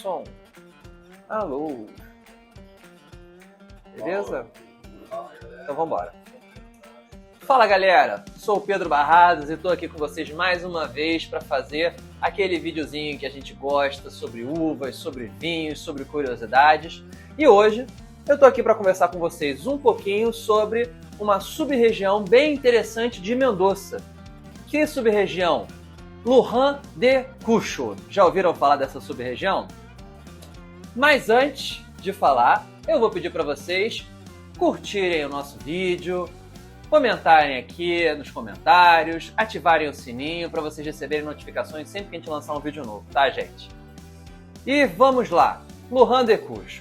som. Alô. Beleza? Então vamos embora. Fala galera, sou o Pedro Barradas e estou aqui com vocês mais uma vez para fazer aquele videozinho que a gente gosta sobre uvas, sobre vinhos, sobre curiosidades. E hoje eu estou aqui para conversar com vocês um pouquinho sobre uma sub-região bem interessante de Mendoza. Que sub-região? Lujan de Cuyo. Já ouviram falar dessa sub-região? Mas antes de falar, eu vou pedir para vocês curtirem o nosso vídeo, comentarem aqui nos comentários, ativarem o sininho para vocês receberem notificações sempre que a gente lançar um vídeo novo, tá, gente? E vamos lá, Lujan de Cuyo.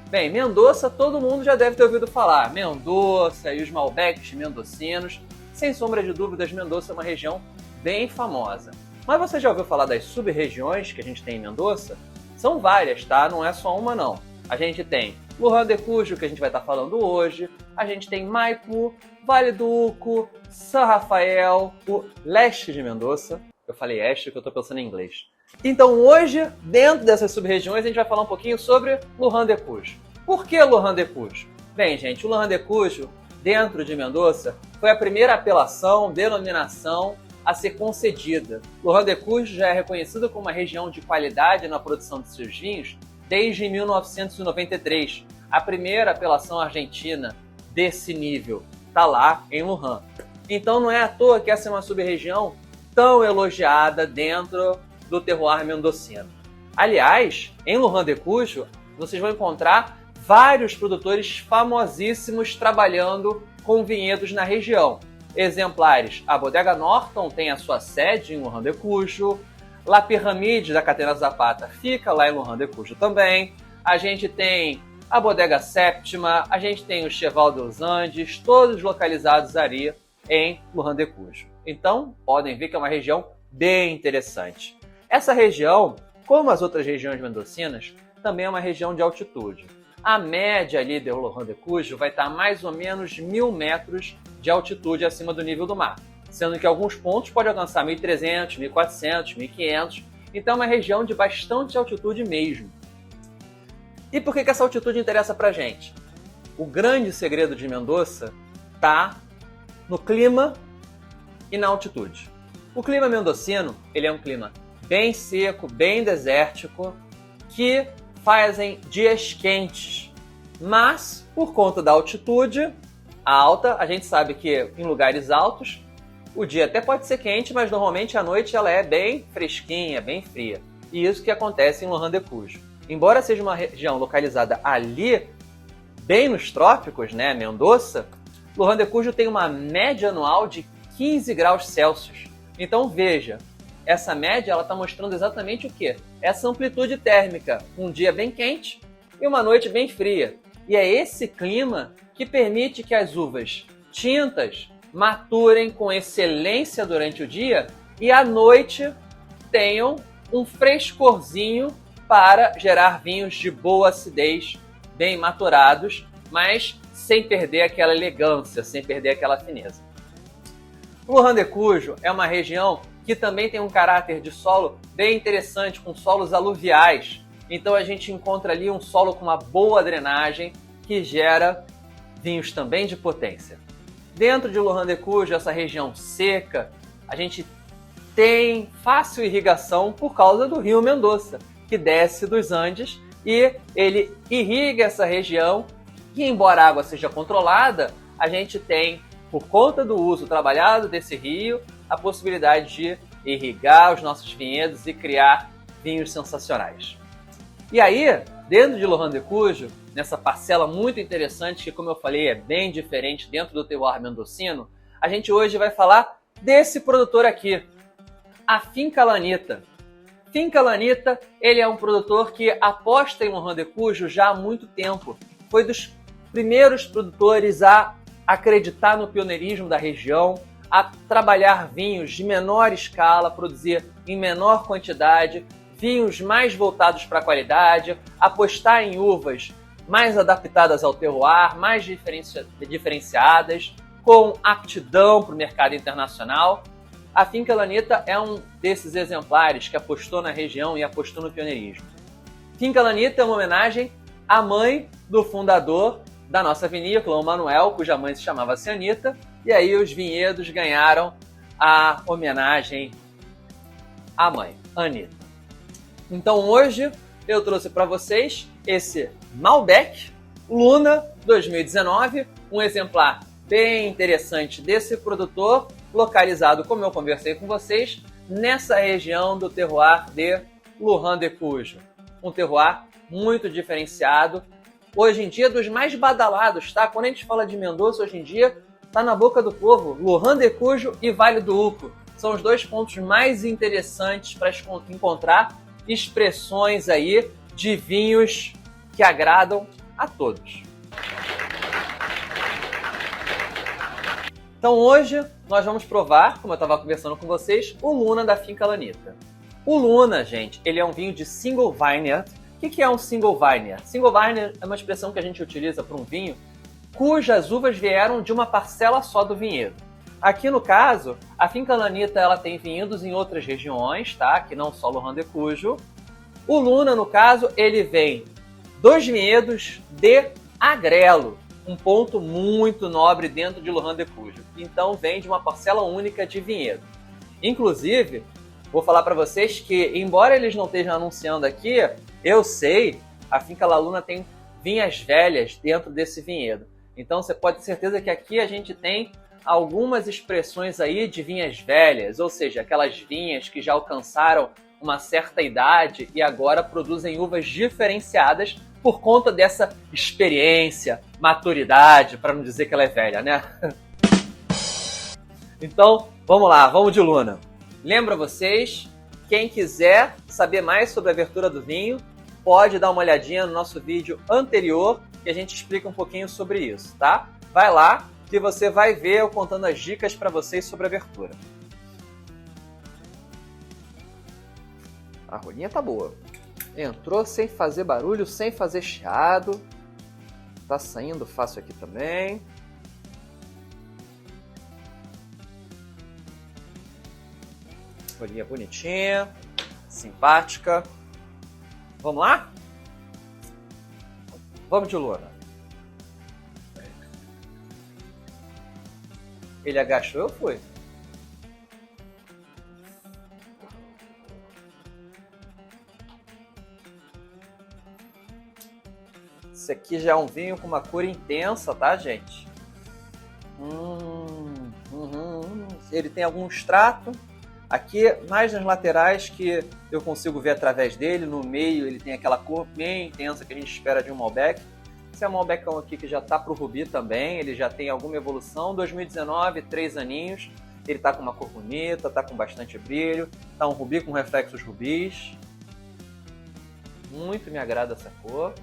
Bem, Mendoza todo mundo já deve ter ouvido falar. Mendoza e os Malbecs mendocinos. Sem sombra de dúvidas, Mendoza é uma região bem famosa. Mas você já ouviu falar das sub-regiões que a gente tem em Mendoza? São várias, tá? Não é só uma, não. A gente tem Lujan de Cuyo, que a gente vai estar falando hoje. A gente tem Maipo, Vale do Uco, São Rafael, o leste de Mendoza. Eu falei este porque eu estou pensando em inglês. Então hoje, dentro dessas sub-regiões, a gente vai falar um pouquinho sobre Lujan de Cuyo. Por que Lujan de Cuyo? Bem, gente, o Lujan de Cuyo, dentro de Mendoza, foi a primeira apelação, denominação a ser concedida. Lujan de Cuyo já é reconhecido como uma região de qualidade na produção de seus vinhos desde 1993. A primeira apelação argentina desse nível está lá em Lujan. Então não é à toa que essa é uma sub-região tão elogiada dentro do terroir mendocino. Aliás, em Lujan de Cuyo, vocês vão encontrar vários produtores famosíssimos trabalhando com vinhedos na região. Exemplares, a Bodega Norton tem a sua sede em Lujan de Cuyo, La Pyramide da Catena Zapata fica lá em Lujan de Cuyo também, a gente tem a Bodega Séptima, a gente tem o Cheval dos Andes, todos localizados ali em Lujan de Cuyo. Então, podem ver que é uma região bem interessante. Essa região, como as outras regiões mendocinas, também é uma região de altitude. A média ali de Lujan de Cuyo vai estar mais ou menos 1.000 metros de altitude acima do nível do mar, sendo que alguns pontos podem alcançar 1.300, 1.400, 1.500, então é uma região de bastante altitude mesmo. E por que essa altitude interessa pra gente? O grande segredo de Mendoza está no clima e na altitude. O clima mendocino, ele é um clima bem seco, bem desértico, que fazem dias quentes, mas por conta da altitude alta, a gente sabe que em lugares altos o dia até pode ser quente, mas normalmente a noite ela é bem fresquinha, bem fria. E isso que acontece em Lujan de Cuyo. Embora seja uma região localizada ali, bem nos trópicos, né, Mendoza, Lujan de Cuyo tem uma média anual de 15 graus Celsius. Então veja, essa média está mostrando exatamente o quê? Essa amplitude térmica, um dia bem quente e uma noite bem fria. E é esse clima que permite que as uvas tintas maturem com excelência durante o dia e à noite tenham um frescorzinho para gerar vinhos de boa acidez, bem maturados, mas sem perder aquela elegância, sem perder aquela fineza. Lujan de Cuyo é uma região que também tem um caráter de solo bem interessante, com solos aluviais. Então a gente encontra ali um solo com uma boa drenagem que gera vinhos também de potência. Dentro de Lujan de Cuyo, essa região seca, a gente tem fácil irrigação por causa do rio Mendoza, que desce dos Andes e ele irriga essa região e, embora a água seja controlada, a gente tem, por conta do uso trabalhado desse rio, a possibilidade de irrigar os nossos vinhedos e criar vinhos sensacionais. E aí, dentro de Lujan de Cuyo, nessa parcela muito interessante, que como eu falei é bem diferente dentro do terroir mendocino, a gente hoje vai falar desse produtor aqui, a Finca Lanita. Finca Lanita, ele é um produtor que aposta em Lujan de Cuyo já há muito tempo. Foi dos primeiros produtores a acreditar no pioneirismo da região, a trabalhar vinhos de menor escala, produzir em menor quantidade, vinhos mais voltados para a qualidade, apostar em uvas mais adaptadas ao terroir, mais diferenciadas, com aptidão para o mercado internacional. A Finca Lanita é um desses exemplares que apostou na região e apostou no pioneirismo. Finca Lanita é uma homenagem à mãe do fundador da nossa vinícola, o Manuel, cuja mãe se chamava Anita, e aí os vinhedos ganharam a homenagem à mãe, Anita. Então hoje eu trouxe para vocês esse Malbec Luna 2019, um exemplar bem interessante desse produtor, localizado, como eu conversei com vocês, nessa região do terroir de Lujan-de-Cujo. Um terroir muito diferenciado, hoje em dia dos mais badalados, tá? Quando a gente fala de Mendoza, hoje em dia, tá na boca do povo, Lujan-de-Cujo e Vale do Uco. São os dois pontos mais interessantes para encontrar expressões aí de vinhos que agradam a todos. Então hoje nós vamos provar, como eu estava conversando com vocês, o Luna da Finca Lanita. O Luna, gente, ele é um vinho de single vineyard. O que é um single vineyard? Single vineyard é uma expressão que a gente utiliza para um vinho cujas uvas vieram de uma parcela só do vinhedo. Aqui no caso, a Finca Lanita ela tem vinhedos em outras regiões, tá? Que não só Lujan-de-Cujo. O Luna, no caso, ele vem dos vinhedos de Agrelo, um ponto muito nobre dentro de Lujan-de-Cujo. Então vem de uma parcela única de vinhedo. Inclusive, vou falar para vocês que, embora eles não estejam anunciando aqui, eu sei, a Finca La Luna tem vinhas velhas dentro desse vinhedo. Então você pode ter certeza que aqui a gente tem algumas expressões aí de vinhas velhas, ou seja, aquelas vinhas que já alcançaram uma certa idade e agora produzem uvas diferenciadas por conta dessa experiência, maturidade, para não dizer que ela é velha, né? Então, vamos lá, vamos de Luna. Lembra vocês, quem quiser saber mais sobre a abertura do vinho, pode dar uma olhadinha no nosso vídeo anterior, que a gente explica um pouquinho sobre isso, tá? Vai lá, que você vai ver eu contando as dicas para vocês sobre a abertura. A rolinha tá boa. Entrou sem fazer barulho, sem fazer chiado. Tá saindo fácil aqui também. Rolinha bonitinha, simpática. Vamos lá? Vamos de Luna. Ele agachou, eu fui. Esse aqui já é um vinho com uma cor intensa, tá, gente? Ele tem algum extrato. Aqui, mais nas laterais, que eu consigo ver através dele. No meio, ele tem aquela cor bem intensa que a gente espera de um Malbec. Esse é um Malbecão aqui que já está para o Rubi também. Ele já tem alguma evolução. 2019, 3 aninhos. Ele está com uma cor bonita, está com bastante brilho. Está um Rubi com reflexos rubis. Muito me agrada essa cor.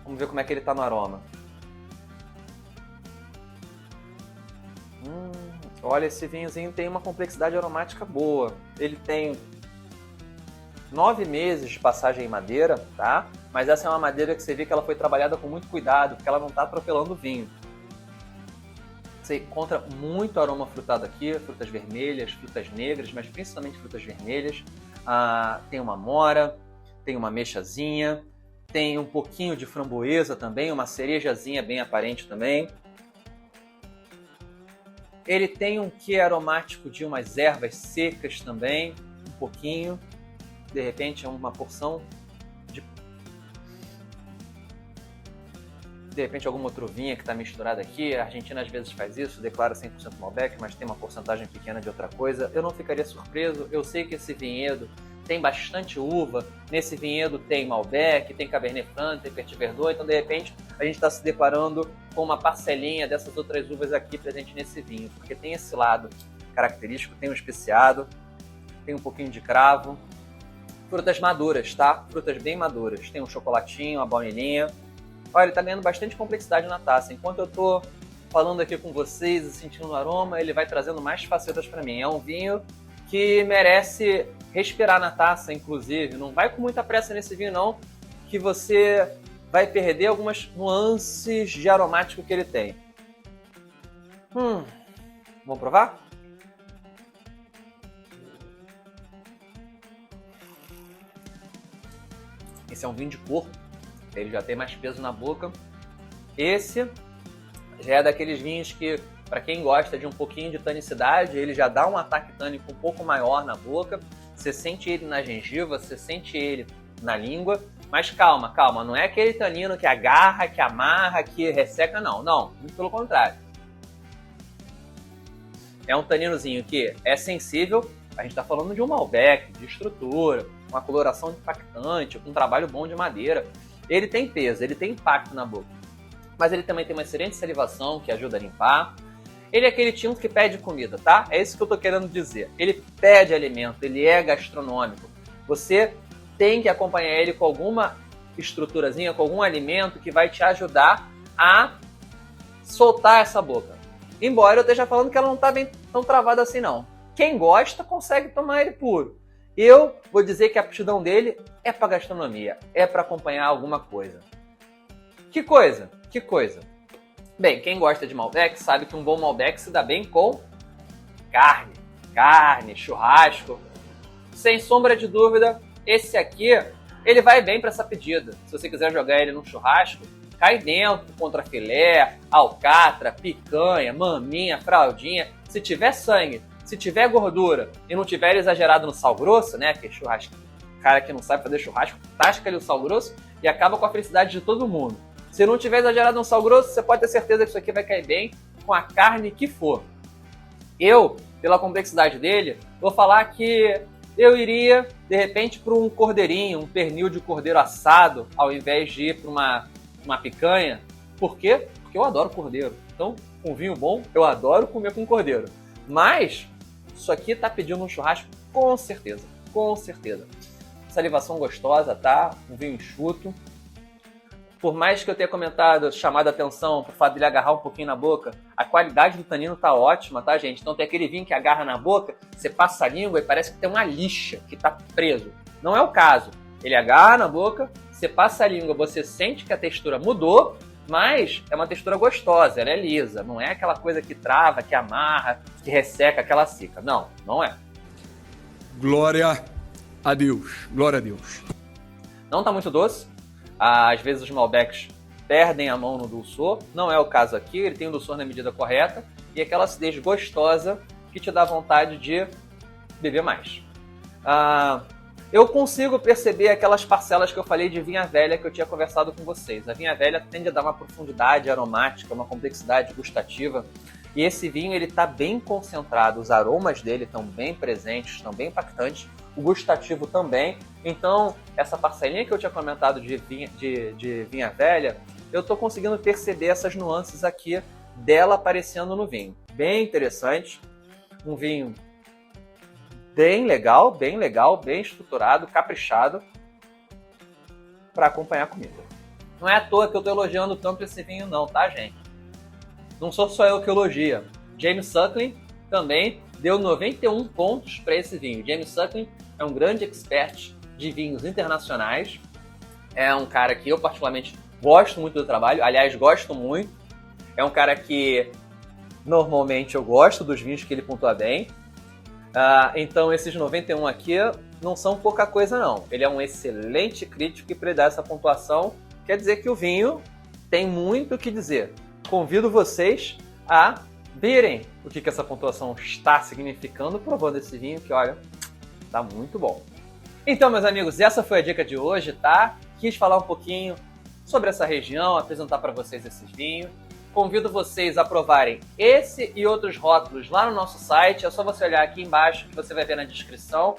Vamos ver como é que ele está no aroma. Olha, esse vinhozinho tem uma complexidade aromática boa. Ele tem 9 meses de passagem em madeira, tá? Mas essa é uma madeira que você vê que ela foi trabalhada com muito cuidado, porque ela não está atropelando o vinho. Você encontra muito aroma frutado aqui, frutas vermelhas, frutas negras, mas principalmente frutas vermelhas. Tem uma amora, tem uma ameixazinha, tem um pouquinho de framboesa também, uma cerejazinha bem aparente também. Ele tem um quê aromático de umas ervas secas também, um pouquinho. De repente é uma porção de repente alguma outra uvinha que está misturada aqui. A Argentina às vezes faz isso, declara 100% Malbec, mas tem uma porcentagem pequena de outra coisa. Eu não ficaria surpreso, eu sei que esse vinhedo tem bastante uva, nesse vinhedo tem Malbec, tem Cabernet Franc, tem Petit Verdot, então de repente a gente está se deparando com uma parcelinha dessas outras uvas aqui presente nesse vinho, porque tem esse lado característico, tem um especiado, tem um pouquinho de cravo, frutas maduras, tá? Frutas bem maduras, tem um chocolatinho, uma baunilhinha. Olha, ele tá ganhando bastante complexidade na taça, enquanto eu tô falando aqui com vocês e sentindo o aroma, ele vai trazendo mais facetas para mim. É um vinho que merece respirar na taça, inclusive. Não vai com muita pressa nesse vinho, não, que você vai perder algumas nuances de aromático que ele tem. Vamos provar? Esse é um vinho de corpo, ele já tem mais peso na boca. Esse já é daqueles vinhos que, para quem gosta de um pouquinho de tanicidade, ele já dá um ataque tânico um pouco maior na boca. Você sente ele na gengiva, você sente ele na língua. Mas calma, calma, não é aquele tanino que agarra, que amarra, que resseca, não. Não, muito pelo contrário. É um taninozinho que é sensível. A gente está falando de um Malbec, de estrutura, uma coloração impactante, com um trabalho bom de madeira. Ele tem peso, ele tem impacto na boca. Mas ele também tem uma excelente salivação que ajuda a limpar. Ele é aquele tinto que pede comida, tá? É isso que eu tô querendo dizer. Ele pede alimento, ele é gastronômico. Você tem que acompanhar ele com alguma estruturazinha, com algum alimento que vai te ajudar a soltar essa boca. Embora eu esteja falando que ela não tá bem tão travada assim, não. Quem gosta consegue tomar ele puro. Eu vou dizer que a aptidão dele é para gastronomia, é para acompanhar alguma coisa. Que coisa? Que coisa? Bem, quem gosta de Malbec sabe que um bom Malbec se dá bem com carne, churrasco. Sem sombra de dúvida, esse aqui, ele vai bem para essa pedida. Se você quiser jogar ele num churrasco, cai dentro, contra filé, alcatra, picanha, maminha, fraldinha. Se tiver sangue, se tiver gordura e não tiver exagerado no sal grosso, né, que é churrasco, cara que não sabe fazer churrasco, tasca ali o sal grosso e acaba com a felicidade de todo mundo. Se não tiver exagerado no sal grosso, você pode ter certeza que isso aqui vai cair bem com a carne que for. Eu, pela complexidade dele, vou falar que eu iria, de repente, para um cordeirinho, um pernil de cordeiro assado, ao invés de ir para uma picanha. Por quê? Porque eu adoro cordeiro. Então, com vinho bom, eu adoro comer com cordeiro. Mas, isso aqui tá pedindo um churrasco com certeza. Com certeza. Salivação gostosa, tá? Um vinho enxuto. Por mais que eu tenha comentado, chamado a atenção pro fato de ele agarrar um pouquinho na boca, a qualidade do tanino tá ótima, tá, gente? Então tem aquele vinho que agarra na boca, você passa a língua e parece que tem uma lixa que tá preso. Não é o caso. Ele agarra na boca, você passa a língua, você sente que a textura mudou, mas é uma textura gostosa, ela é lisa. Não é aquela coisa que trava, que amarra, que resseca, aquela seca. Não, não é. Glória a Deus. Glória a Deus. Não tá muito doce. Às vezes os Malbecs perdem a mão no dulçor, não é o caso aqui, ele tem o dulçor na medida correta e aquela acidez gostosa que te dá vontade de beber mais. Eu consigo perceber aquelas parcelas que eu falei de vinha velha que eu tinha conversado com vocês. A vinha velha tende a dar uma profundidade aromática, uma complexidade gustativa e esse vinho ele está bem concentrado, os aromas dele estão bem presentes, estão bem impactantes. O gustativo também. Então, essa parcelinha que eu tinha comentado de vinha velha, eu estou conseguindo perceber essas nuances aqui dela aparecendo no vinho. Bem interessante. Um vinho bem legal, bem estruturado, caprichado para acompanhar a comida. Não é à toa que eu estou elogiando tanto esse vinho não, tá, gente? Não sou só eu que elogia. James Suckling também deu 91 pontos para esse vinho. James Suckling é um grande expert de vinhos internacionais. É um cara que eu particularmente gosto muito do trabalho. Aliás, gosto muito. É um cara que normalmente eu gosto dos vinhos que ele pontua bem. Então esses 91 aqui não são pouca coisa não. Ele é um excelente crítico e para ele dar essa pontuação quer dizer que o vinho tem muito o que dizer. Convido vocês a verem o que essa pontuação está significando provando esse vinho que, olha, tá muito bom. Então, meus amigos, essa foi a dica de hoje, tá? Quis falar um pouquinho sobre essa região, apresentar para vocês esses vinhos. Convido vocês a provarem esse e outros rótulos lá no nosso site. É só você olhar aqui embaixo que você vai ver na descrição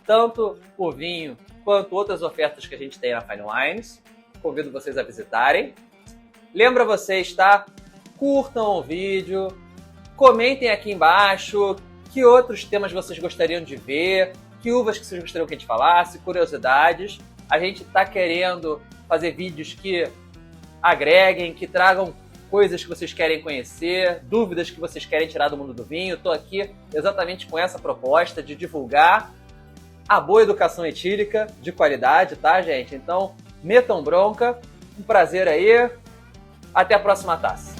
tanto o vinho quanto outras ofertas que a gente tem na Fine Wines. Convido vocês a visitarem. Lembra vocês, tá? Curtam o vídeo, comentem aqui embaixo que outros temas vocês gostariam de ver, que uvas que vocês gostariam que a gente falasse, curiosidades. A gente está querendo fazer vídeos que agreguem, que tragam coisas que vocês querem conhecer, dúvidas que vocês querem tirar do mundo do vinho. Estou aqui exatamente com essa proposta de divulgar a boa educação etílica de qualidade, tá, gente? Então, metam bronca. Um prazer aí. Até a próxima taça.